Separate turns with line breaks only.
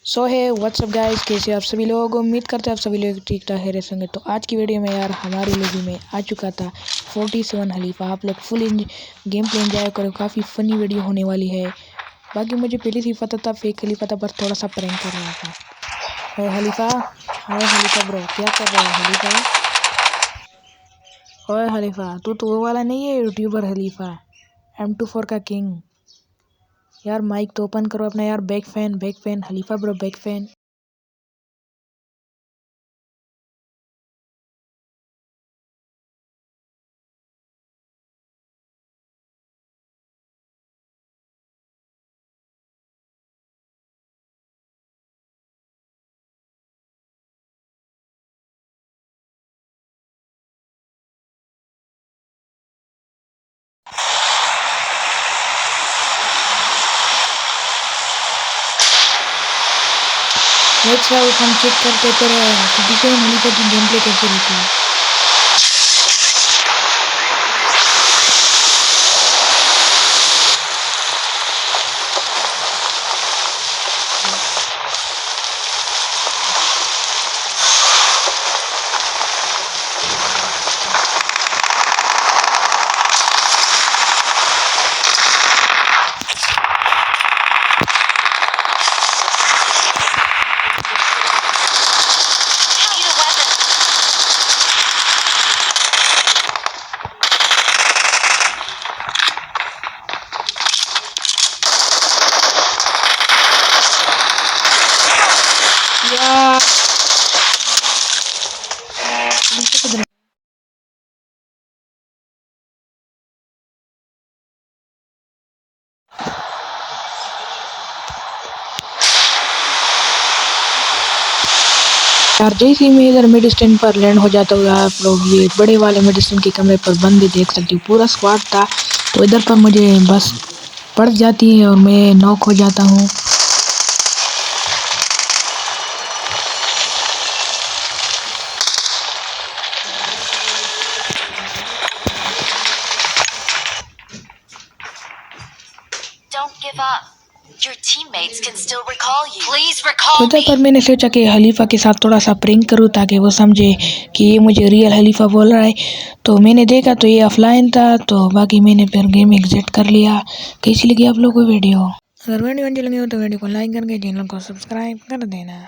सो है WhatsApp guys, कैसे आप सभी लोग। उम्मीद करते हैं आप सभी लोग ठीक ठाक है होंगे। तो आज की वीडियो में यार हमारी लॉबी में आ चुका था 47 खलीफा। आप लोग फुल गेम प्ले एंजॉय करो, काफ़ी फ़नी वीडियो होने वाली है। बाकी मुझे पहले से ही पता था फेक खलीफा था, बस थोड़ा सा प्रैंक कर रहा था। ओए खलीफा ब्रो, क्या कर रहे हो खलीफा? ओए खलीफा, तू तो वो वाला नहीं है यूट्यूबर खलीफा, M24 का किंग। यार माइक तो ओपन करो अपना यार। Back fan Khalifa bro, back fan. Next round हम चेक करते पर डिजाइन खलीफा की गेम प्ले कैसे रहती है। यार जैसे ही मैं इधर मेडिसिन पर लैंड हो जाता हूँ, आप लोग ये बड़े वाले मेडिसिन के कमरे पर बंद देख सकते हो। पूरा स्क्वाड था तो इधर पर मुझे बस पड़ जाती है और मैं नॉक हो जाता हूँ। तो इधर पर मैंने सोचा कि खलीफा के साथ थोड़ा सा प्रैंक करूँ ताकि वो समझे कि ये मुझे रियल खलीफा बोल रहा है। तो मैंने देखा तो ये ऑफलाइन था, तो बाकी मैंने फिर गेम एग्जिट कर लिया। कैसी लगी आप लोगों को वीडियो? अगर वीडियो अच्छी लगी हो तो वीडियो को लाइक करके चैनल को सब्सक्राइब कर देना।